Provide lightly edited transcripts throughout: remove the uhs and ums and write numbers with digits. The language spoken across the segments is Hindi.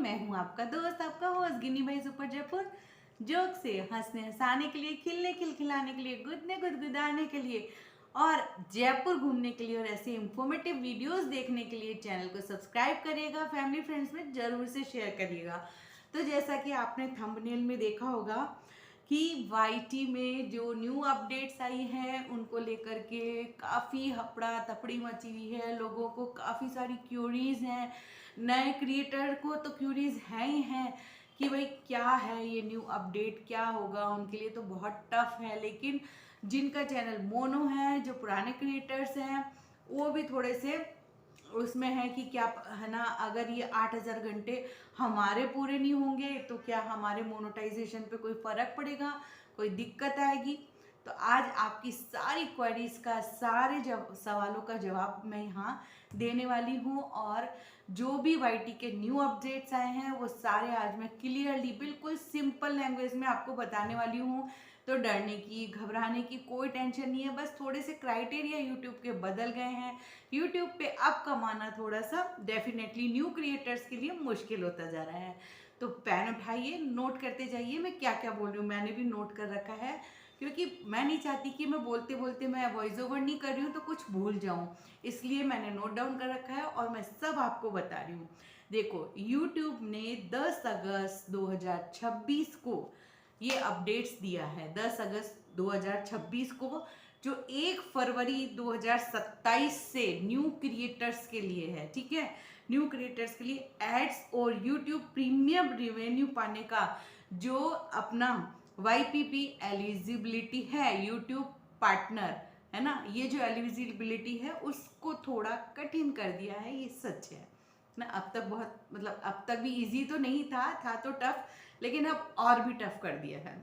मैं हूँ आपका दोस्त, आपका होस्ट गिनी भाई सुपर जयपुर। जोक से हंसने हंसाने के लिए, खिलने खिलखिलाने के लिए, गुदने गुदगुदाने के लिए और जयपुर घूमने के लिए और ऐसे इंफॉर्मेटिव वीडियोस देखने के लिए चैनल को सब्सक्राइब करिएगा, फैमिली फ्रेंड्स में जरूर से शेयर करिएगा। तो जैसा कि आपने थंबनेल में देखा होगा कि वाईटी में जो न्यू अपडेट्स आई हैं उनको लेकर के काफ़ी हपड़ा तपड़ी मची हुई है। लोगों को काफ़ी सारी क्यूरीज हैं, नए क्रिएटर को तो क्यूरीज हैं ही हैं कि भाई क्या है ये न्यू अपडेट, क्या होगा। उनके लिए तो बहुत टफ है, लेकिन जिनका चैनल मोनो है, जो पुराने क्रिएटर्स हैं, वो भी थोड़े से उसमें है कि क्या है ना, अगर ये 8,000 घंटे हमारे पूरे नहीं होंगे तो क्या हमारे मोनेटाइजेशन पे कोई फर्क पड़ेगा, कोई दिक्कत आएगी। तो आज आपकी सारी क्वेरीज का, सारे सवालों का जवाब मैं यहाँ देने वाली हूँ। और जो भी वाईटी के न्यू अपडेट्स आए हैं वो सारे आज मैं क्लियरली बिल्कुल सिंपल लैंग्वेज में आपको बताने वाली हूँ। तो डरने की, घबराने की कोई टेंशन नहीं है। बस थोड़े से क्राइटेरिया यूट्यूब के बदल गए हैं। यूट्यूब पे अब कमाना थोड़ा सा डेफिनेटली न्यू क्रिएटर्स के लिए मुश्किल होता जा रहा है। तो पेन उठाइए, नोट करते जाइए मैं क्या क्या बोल रही हूँ। मैंने भी नोट कर रखा है क्योंकि मैं नहीं चाहती कि मैं बोलते बोलते मैं वॉइस ओवर नहीं कर रही हूँ तो कुछ भूल जाऊँ, इसलिए मैंने नोट डाउन कर रखा है और मैं सब आपको बता रही हूँ। देखो, YouTube ने 10 अगस्त 2026 को ये अपडेट्स दिया है। 10 अगस्त 2026 को, जो 1 फरवरी 2027 से न्यू क्रिएटर्स के लिए है। ठीक है, न्यू क्रिएटर्स के लिए एड्स और यूट्यूब प्रीमियम रिवेन्यू पाने का जो अपना YPP एलिजिबिलिटी है, यूट्यूब पार्टनर है ना, ये जो एलिजिबिलिटी है उसको थोड़ा कठिन कर दिया है। ये सच है ना। अब तक बहुत, मतलब अब तक भी इजी तो नहीं था तो टफ, लेकिन अब और भी टफ कर दिया है।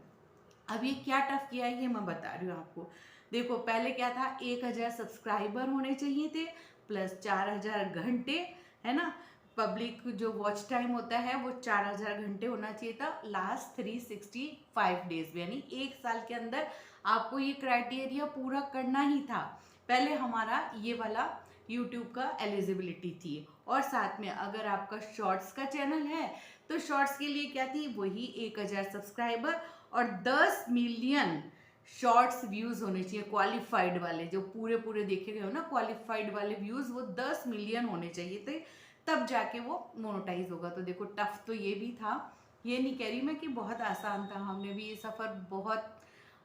अब ये क्या टफ किया है ये मैं बता रही हूँ आपको। देखो, पहले क्या था, 1,000 सब्सक्राइबर होने चाहिए थे प्लस 4,000 घंटे, है ना। पब्लिक जो वॉच टाइम होता है वो 4,000 घंटे होना चाहिए था लास्ट 365 डेज में, यानी 1 साल के अंदर आपको ये क्राइटेरिया पूरा करना ही था। पहले हमारा ये वाला यूट्यूब का एलिजिबिलिटी थी। और साथ में अगर आपका शॉर्ट्स का चैनल है तो शॉर्ट्स के लिए क्या थी, वही 1,000 सब्सक्राइबर और 10 मिलियन शॉर्ट्स व्यूज होने चाहिए। क्वालिफाइड वाले, जो पूरे पूरे देखे गए हो ना, क्वालिफाइड वाले व्यूज वो 10 मिलियन होने चाहिए थे, तब जाके वो मोनेटाइज होगा। तो देखो, टफ तो ये भी था। ये नहीं कह रही मैं कि बहुत आसान था। हमने भी ये सफ़र बहुत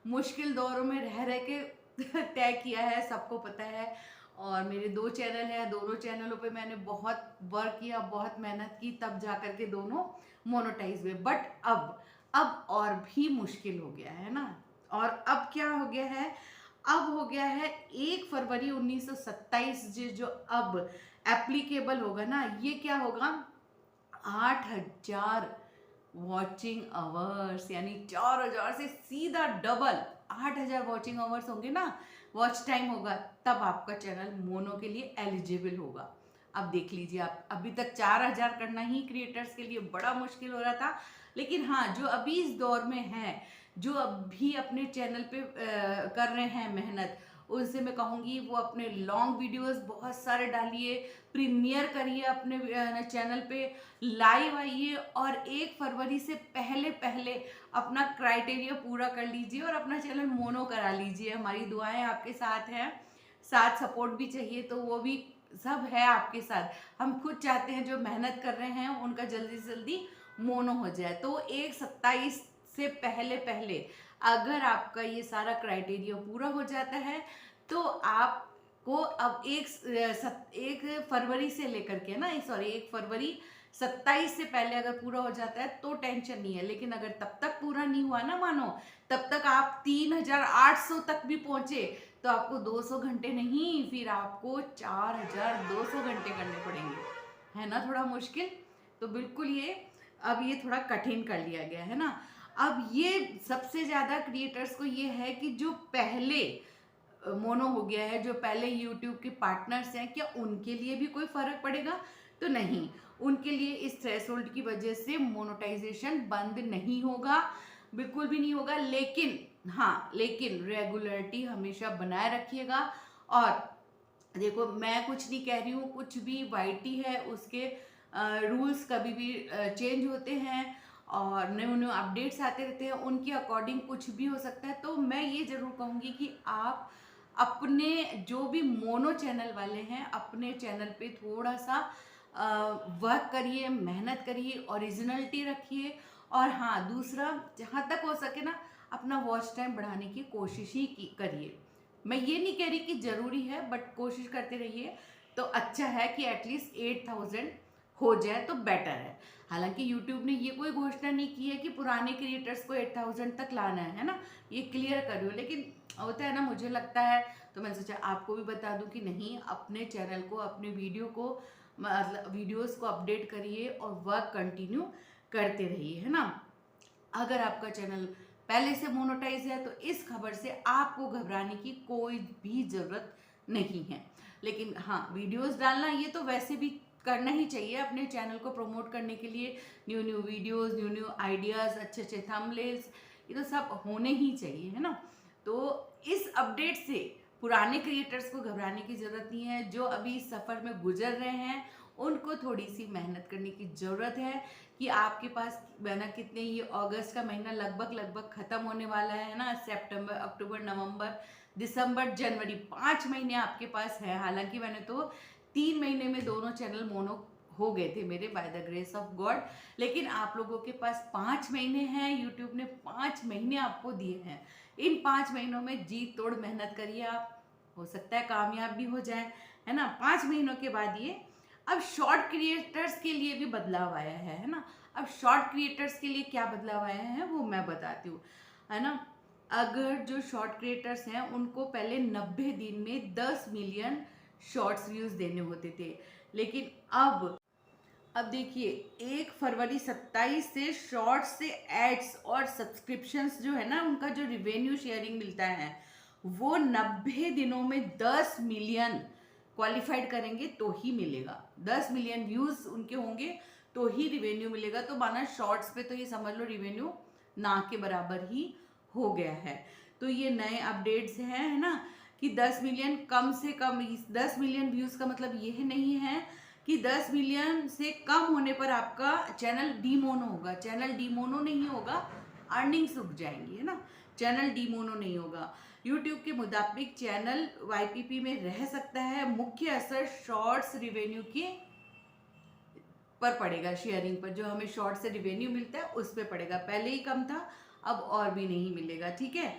मुश्किल दौरों में रह रह के तय किया है, सबको पता है। और मेरे 2 चैनल हैं, दोनों चैनलों पे मैंने बहुत वर्क किया, बहुत मेहनत की, तब जा कर के दोनों मोनेटाइज हुए। बट अब और भी मुश्किल हो गया है ना। और अब क्या हो गया है, अब हो गया है 1 फरवरी 1927 जो अब एप्लीकेबल होगा ना, ये क्या होगा, 8,000 वॉचिंग आवर्स, यानी 4,000 से सीधा डबल 8,000 वॉचिंग आवर्स होंगे ना, वॉच टाइम होगा, तब आपका चैनल मोनो के लिए एलिजिबल होगा। अब देख लीजिए, आप अभी तक 4,000 करना ही क्रिएटर्स के लिए बड़ा मुश्किल हो रहा था। लेकिन हाँ, जो अभी इस दौर में है, जो अभी अपने चैनल पे कर रहे हैं मेहनत, उनसे मैं कहूँगी वो अपने लॉन्ग वीडियोस बहुत सारे डालिए, प्रीमियर करिए अपने चैनल पे, लाइव आइए और 1 फरवरी से पहले पहले अपना क्राइटेरिया पूरा कर लीजिए और अपना चैनल मोनो करा लीजिए। हमारी दुआएं आपके साथ हैं, साथ सपोर्ट भी चाहिए तो वो भी सब है आपके साथ। हम खुद चाहते हैं जो मेहनत कर रहे हैं उनका जल्दी से जल्दी मोनो हो जाए। तो 1/27 से पहले पहले अगर आपका ये सारा क्राइटेरिया पूरा हो जाता है तो आपको अब 1 फरवरी से लेकर के ना, सॉरी 1 फरवरी 27 से पहले अगर पूरा हो जाता है तो टेंशन नहीं है। लेकिन अगर तब तक पूरा नहीं हुआ ना, मानो तब तक आप 3,800 तक भी पहुंचे तो आपको 200 घंटे नहीं, फिर आपको 4,200 घंटे करने पड़ेंगे। है ना थोड़ा मुश्किल। तो बिल्कुल अब ये थोड़ा कठिन कर लिया गया है ना। अब ये सबसे ज़्यादा क्रिएटर्स को ये है कि जो पहले मोनो हो गया है, जो पहले यूट्यूब के पार्टनर्स हैं, क्या उनके लिए भी कोई फ़र्क पड़ेगा? तो नहीं, उनके लिए इस थ्रेशोल्ड की वजह से मोनेटाइजेशन बंद नहीं होगा, बिल्कुल भी नहीं होगा। लेकिन हाँ, लेकिन रेगुलरिटी हमेशा बनाए रखिएगा। और देखो, मैं कुछ नहीं कह रही हूँ, कुछ भी वाईटी है उसके रूल्स कभी भी चेंज होते हैं और न्यू न्यू अपडेट्स आते रहते हैं, उनके अकॉर्डिंग कुछ भी हो सकता है। तो मैं ये ज़रूर कहूँगी कि आप अपने जो भी मोनो चैनल वाले हैं अपने चैनल पे थोड़ा सा वर्क करिए, मेहनत करिए, ओरिजिनलिटी रखिए। और हाँ, दूसरा, जहाँ तक हो सके ना अपना वॉच टाइम बढ़ाने की कोशिश ही करिए। मैं ये नहीं कह रही कि ज़रूरी है, बट कोशिश करते रहिए तो अच्छा है कि एटलीस्ट 8000 हो जाए तो बेटर है। हालांकि यूट्यूब ने ये कोई घोषणा नहीं की है कि पुराने क्रिएटर्स को 8000 तक लाना है ना, ये क्लियर कर रही हूँ। लेकिन होता है ना, मुझे लगता है, तो मैंने सोचा आपको भी बता दूं कि नहीं, अपने चैनल को, अपने वीडियो को, मतलब वीडियोस को अपडेट करिए और वर्क कंटिन्यू करते रहिए, है ना। अगर आपका चैनल पहले से मोनेटाइज है तो इस खबर से आपको घबराने की कोई भी ज़रूरत नहीं है। लेकिन हाँ, वीडियोस डालना ये तो वैसे भी करना ही चाहिए अपने चैनल को प्रमोट करने के लिए। New new videos, new new ideas, अच्छे अच्छे थंबनेल्स, ये तो सब होने ही चाहिए, है ना। तो इस अपडेट से पुराने क्रिएटर्स को घबराने की ज़रूरत नहीं है। जो अभी इस सफ़र में गुजर रहे हैं उनको थोड़ी सी मेहनत करने की ज़रूरत है कि आपके पास ना कितने, ये अगस्त का महीना लगभग ख़त्म होने वाला है ना। सितंबर, अक्टूबर, नवंबर, दिसंबर, जनवरी, 5 महीने आपके पास है। हालांकि मैंने तो 3 महीने में दोनों चैनल मोनो हो गए थे मेरे, by the grace of God. लेकिन आप लोगों के पास 5 महीने हैं, यूट्यूब ने 5 महीने आपको दिए हैं। इन 5 महीनों में जी तोड़ मेहनत करिए आप, हो सकता है कामयाब भी हो जाए, है ना। 5 महीनों के बाद ये अब शॉर्ट क्रिएटर्स के लिए भी बदलाव आया है ना। अब शॉर्ट क्रिएटर्स के लिए क्या बदलाव आया है वो मैं बताती हूँ, है ना। अगर जो शॉर्ट क्रिएटर्स हैं उनको पहले 90 दिन में 10 मिलियन शॉर्ट्स व्यूज देने होते थे, लेकिन अब देखिए 1 फरवरी 27 से शॉर्ट्स से एड्स और सब्सक्रिप्शंस जो है ना, उनका जो रिवेन्यू शेयरिंग मिलता है वो 90 दिनों में 10 मिलियन क्वालिफाइड करेंगे तो ही मिलेगा। 10 मिलियन व्यूज उनके होंगे तो ही रिवेन्यू मिलेगा। तो माना शॉर्ट्स पे तो ये समझ लो रिवेन्यू ना के बराबर ही हो गया है। तो ये नए अपडेट्स हैं, है ना, कि 10 मिलियन कम से कम, 10 मिलियन व्यूज का मतलब ये नहीं है कि 10 मिलियन से कम होने पर आपका चैनल डीमोनो होगा। चैनल डीमोनो नहीं होगा, अर्निंग्स रुक जाएंगी, है ना। चैनल डीमोनो नहीं होगा। यूट्यूब के मुताबिक चैनल वाईपीपी में रह सकता है। मुख्य असर शॉर्ट्स रिवेन्यू के पर पड़ेगा, शेयरिंग पर, जो हमें शॉर्ट से रिवेन्यू मिलता है उस पर पड़ेगा। पहले ही कम था, अब और भी नहीं मिलेगा, ठीक है।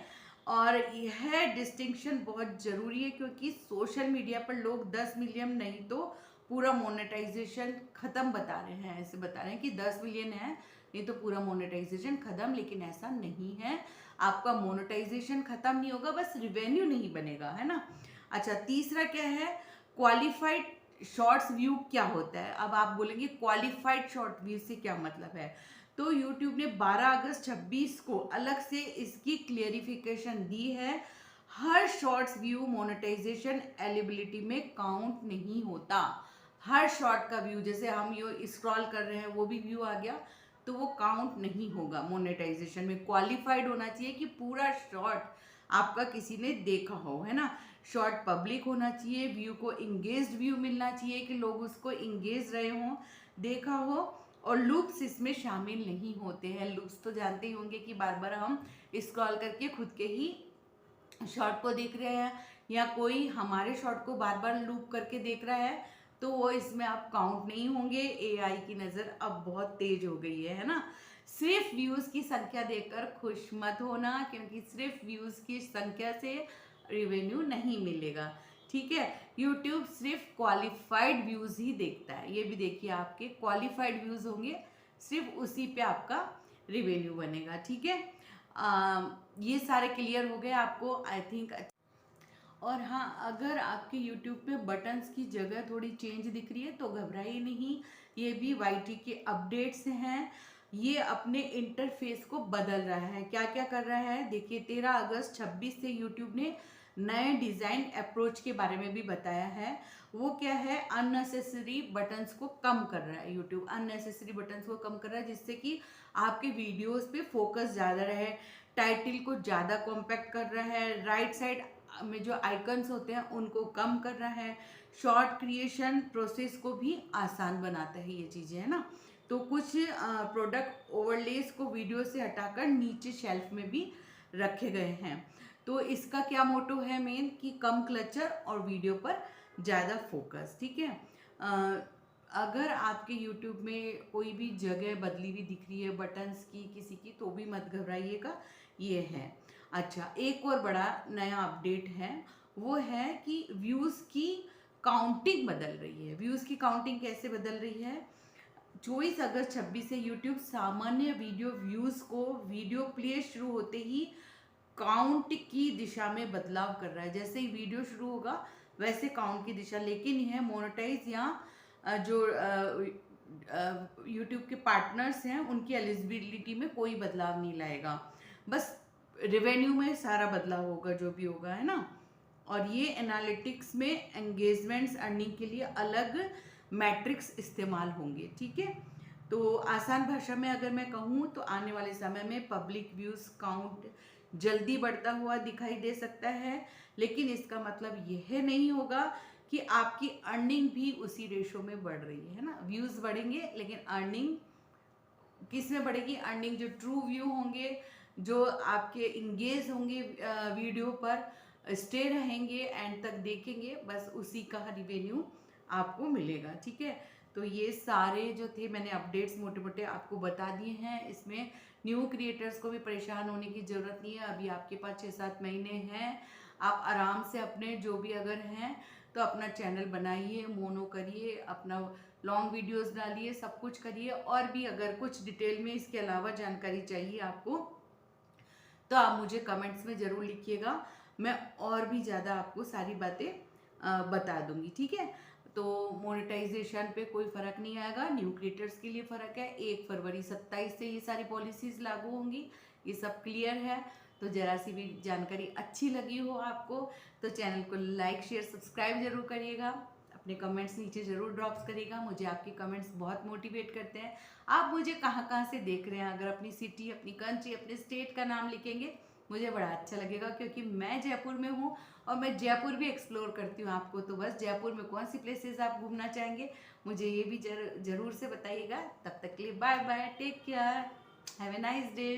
और यह डिस्टिंक्शन बहुत ज़रूरी है क्योंकि सोशल मीडिया पर लोग 10 मिलियन नहीं तो पूरा मोनेटाइजेशन ख़त्म बता रहे हैं। ऐसे बता रहे हैं कि 10 मिलियन है नहीं तो पूरा मोनेटाइजेशन ख़त्म, लेकिन ऐसा नहीं है। आपका मोनेटाइजेशन ख़त्म नहीं होगा, बस रिवेन्यू नहीं बनेगा, है ना। अच्छा, तीसरा क्या है, क्वालिफाइड शॉर्ट्स व्यू क्या होता है। अब आप बोलेंगे क्वालिफाइड शॉर्ट व्यू से क्या मतलब है। तो यूट्यूब ने 12 अगस्त 26 को अलग से इसकी क्लियरिफिकेशन दी है। हर शॉर्ट्स व्यू मोनेटाइजेशन एलिजिबिलिटी में काउंट नहीं होता। हर शॉर्ट का व्यू, जैसे हम ये स्क्रॉल कर रहे हैं वो भी व्यू आ गया तो वो काउंट नहीं होगा मोनेटाइजेशन में। क्वालिफाइड होना चाहिए कि पूरा शॉर्ट आपका किसी ने देखा हो, है ना। शॉर्ट पब्लिक होना चाहिए, व्यू को इंगेज्ड व्यू मिलना चाहिए कि लोग उसको इंगेज रहे हों, देखा हो। और लूप्स इसमें शामिल नहीं होते हैं। लूप्स तो जानते ही होंगे कि बार बार हम स्क्रॉल करके खुद के ही शॉर्ट को देख रहे हैं या कोई हमारे शॉर्ट को बार बार लूप करके देख रहा है तो वो इसमें आप काउंट नहीं होंगे। एआई की नज़र अब बहुत तेज हो गई है ना। सिर्फ व्यूज की संख्या देखकर खुश मत होना क्योंकि सिर्फ व्यूज की संख्या से रिवेन्यू नहीं मिलेगा, ठीक है। यूट्यूब सिर्फ क्वालिफाइड व्यूज ही देखता है। ये भी देखिए, आपके क्वालिफाइड व्यूज होंगे, सिर्फ उसी पे आपका रिवेन्यू बनेगा, ठीक है। ये सारे क्लियर हो गए आपको, आई थिंक। और हाँ, अगर आपके यूट्यूब पे बटन्स की जगह थोड़ी चेंज दिख रही है तो घबराइए नहीं, ये भी वाईटी के अपडेट्स हैं। ये अपने इंटरफेस को बदल रहा है। क्या क्या कर रहा है देखिए, 13 अगस्त 26 से यूट्यूब ने नए डिज़ाइन अप्रोच के बारे में भी बताया है। वो क्या है, अननेसेसरी बटन्स को कम कर रहा है। यूट्यूब अननेसेसरी बटन्स को कम कर रहा है जिससे कि आपके वीडियोस पे फोकस ज़्यादा रहे। टाइटल को ज़्यादा कॉम्पैक्ट कर रहा है। राइट साइड में जो आइकन्स होते हैं उनको कम कर रहा है, शॉर्ट क्रिएशन प्रोसेस को भी आसान बनाता है ये चीज़ें, है ना। तो कुछ प्रोडक्ट ओवरलेस को वीडियो से हटाकर नीचे शेल्फ में भी रखे गए हैं। तो इसका क्या मोटो है मेन, कि कम क्लचर और वीडियो पर ज़्यादा फोकस, ठीक है। अगर आपके YouTube में कोई भी जगह बदली हुई दिख रही है बटन्स की किसी की, तो भी मत घबराइएगा, ये है। अच्छा, एक और बड़ा नया अपडेट है, वो है कि व्यूज़ की काउंटिंग बदल रही है। व्यूज़ की काउंटिंग कैसे बदल रही है? 24 अगस्त 26 से यूट्यूब सामान्य वीडियो व्यूज़ को वीडियो प्ले शुरू होते ही काउंट की दिशा में बदलाव कर रहा है। जैसे ही वीडियो शुरू होगा वैसे काउंट की दिशा, लेकिन यह मोनेटाइज या जो यूट्यूब के पार्टनर्स हैं उनकी एलिजिबिलिटी में कोई बदलाव नहीं लाएगा। बस रेवेन्यू में सारा बदलाव होगा जो भी होगा, है ना। और ये एनालिटिक्स में एंगेजमेंट्स अर्निंग के लिए अलग मैट्रिक्स इस्तेमाल होंगे, ठीक है। तो आसान भाषा में अगर मैं कहूँ तो आने वाले समय में पब्लिक व्यूज़ काउंट जल्दी बढ़ता हुआ दिखाई दे सकता है, लेकिन इसका मतलब यह नहीं होगा कि आपकी अर्निंग भी उसी रेशो में बढ़ रही है ना। व्यूज़ बढ़ेंगे लेकिन अर्निंग किस में बढ़ेगी? अर्निंग जो ट्रू व्यू होंगे, जो आपके इंगेज होंगे वीडियो पर, स्टे रहेंगे, एंड तक देखेंगे, बस उसी का रिवेन्यू आपको मिलेगा, ठीक है। तो ये सारे जो थे मैंने अपडेट्स मोटे मोटे आपको बता दिए हैं। इसमें न्यू क्रिएटर्स को भी परेशान होने की ज़रूरत नहीं है। अभी आपके पास 6-7 महीने हैं, आप आराम से अपने जो भी अगर हैं तो अपना चैनल बनाइए, मोनो करिए, अपना लॉन्ग वीडियोस डालिए, सब कुछ करिए। और भी अगर कुछ डिटेल में इसके अलावा जानकारी चाहिए आपको तो आप मुझे कमेंट्स में ज़रूर लिखिएगा, मैं और भी ज़्यादा आपको सारी बातें बता दूंगी, ठीक है। तो मोनेटाइजेशन पे कोई फ़र्क नहीं आएगा, न्यू क्रिएटर्स के लिए फ़र्क है। 1 फरवरी 27 से ये सारी पॉलिसीज़ लागू होंगी, ये सब क्लियर है। तो ज़रा सी भी जानकारी अच्छी लगी हो आपको तो चैनल को लाइक शेयर सब्सक्राइब जरूर करिएगा, अपने कमेंट्स नीचे ज़रूर ड्रॉप्स करिएगा, मुझे आपके कमेंट्स बहुत मोटिवेट करते हैं। आप मुझे कहाँ कहाँ से देख रहे हैं, अगर अपनी सिटी, अपनी कंट्री, अपने स्टेट का नाम लिखेंगे मुझे बड़ा अच्छा लगेगा, क्योंकि मैं जयपुर में हूँ और मैं जयपुर भी एक्सप्लोर करती हूँ आपको। तो बस जयपुर में कौन सी प्लेसेस आप घूमना चाहेंगे मुझे ये भी जरूर से बताइएगा। तब तक के लिए bye bye, take care, have a nice day.